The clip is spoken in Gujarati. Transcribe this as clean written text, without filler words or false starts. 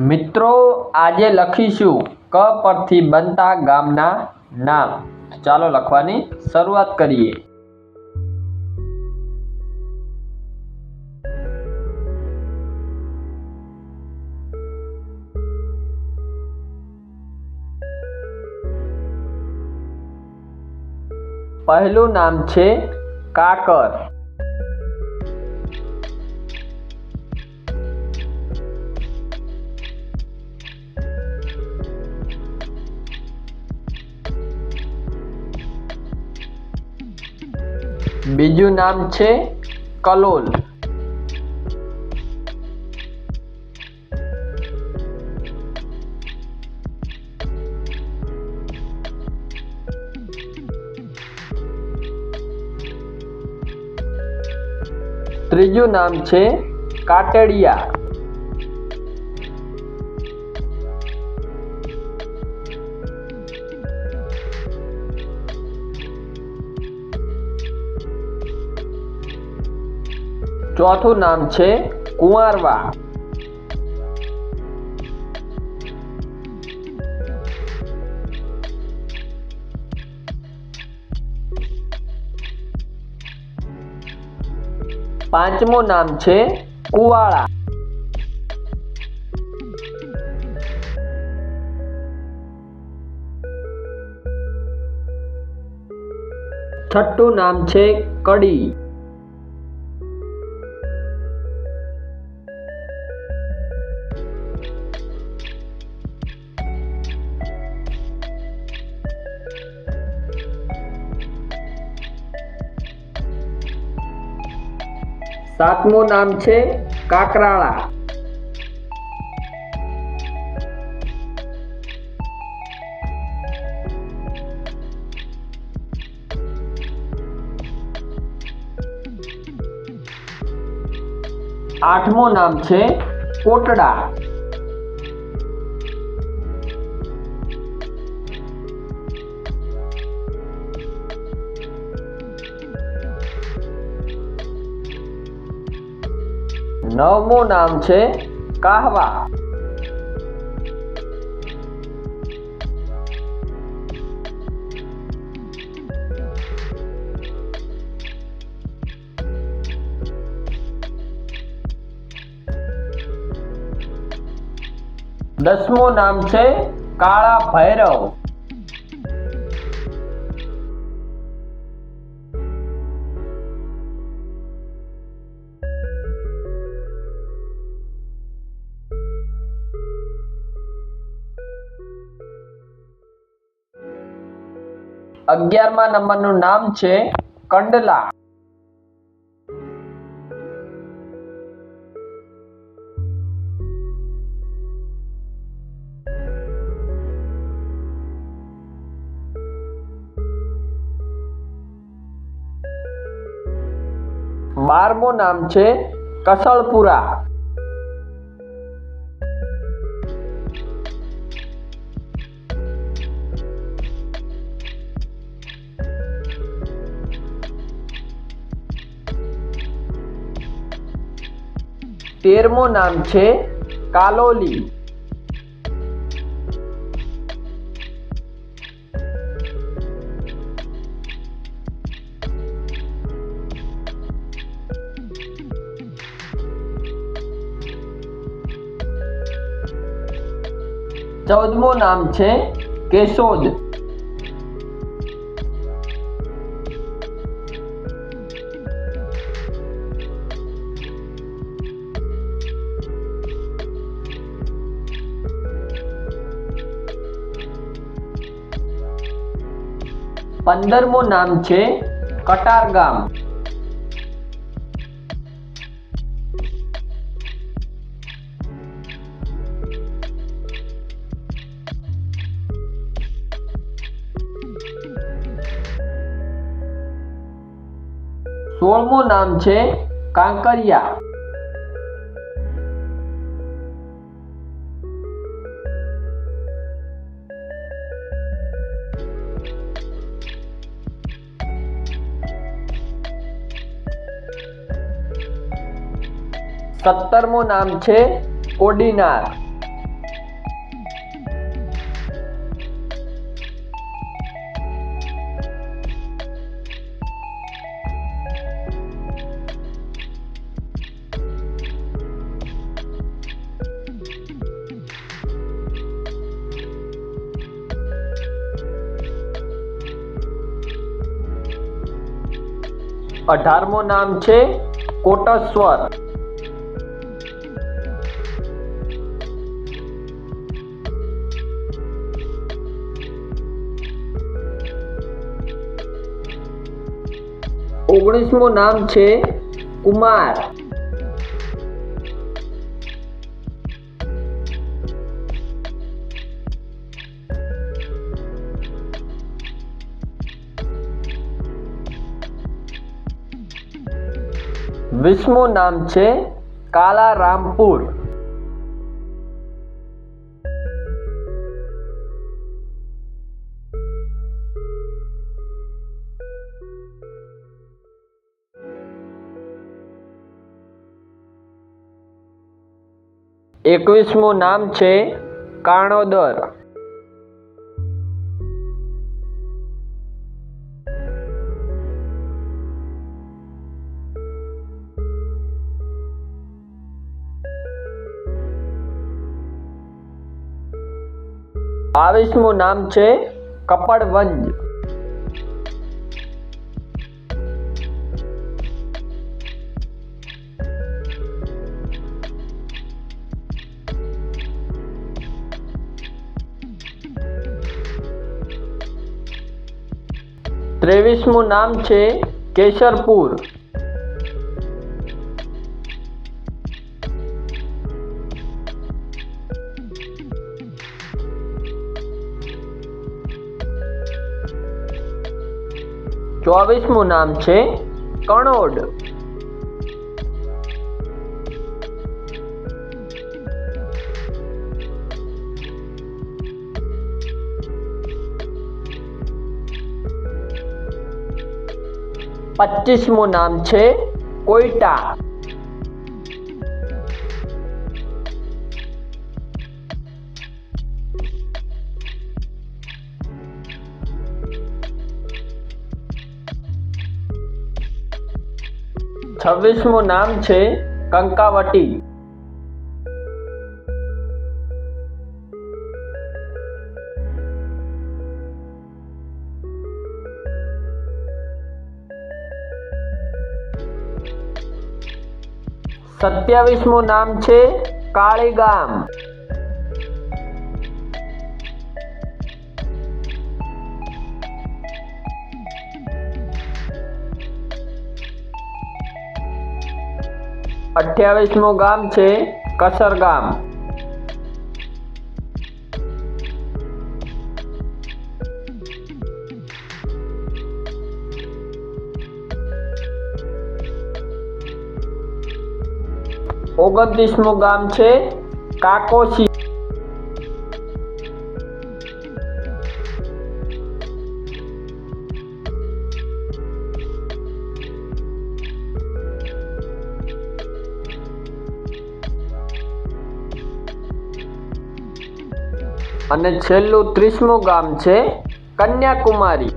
મિત્રો આજે લખીશું ક પરથી બનતા ગામના નામ। ચાલો લખવાની શરૂઆત કરીએ। પહેલું નામ છે કાકર। બીજું નામ છે કલોલ। ત્રીજું નામ છે કાટડિયા। ચોથું નામ છે કુંવારવા। પાંચમું નામ છે કુવાળા। છઠ્ઠું નામ છે કડી। સાતમું નામ છે કાકરાળા। આઠમું નામ છે કોટડા। નવમું નામ છે કાહવા। 10મું નામ છે કાળા ભૈરવ। 11મા નંબરનું નામ છે કંડલા। 12મું નામ છે કસળપુરા। 13મું નામ છે કાલોલી। 14મું નામ છે કેશોદ। 15મું નામ છે કટારગામ। 16મું નામ છે કાંકરિયા। 17મું નામ છે કોડીનાર। 18મું નામ છે કોટેશ્વર. 19મું નામ છે કુમાર. 20મું નામ છે કાલારામપુર. 21મું નામ છે કાણોદર. 22મું નામ છે કપડવંજ. 23મું નામ છે કેસરપુર. 24મું નામ છે કણોડ. 25મું નામ છે કોઈટા. 26મું નામ છે કંકાવટી. 27મું નામ છે કાળીગામ. 28મું ગામ છે કસરગામ. 29મું ગામ છે કાકોશી. 30મું ગામ છે કન્યાકુમારી.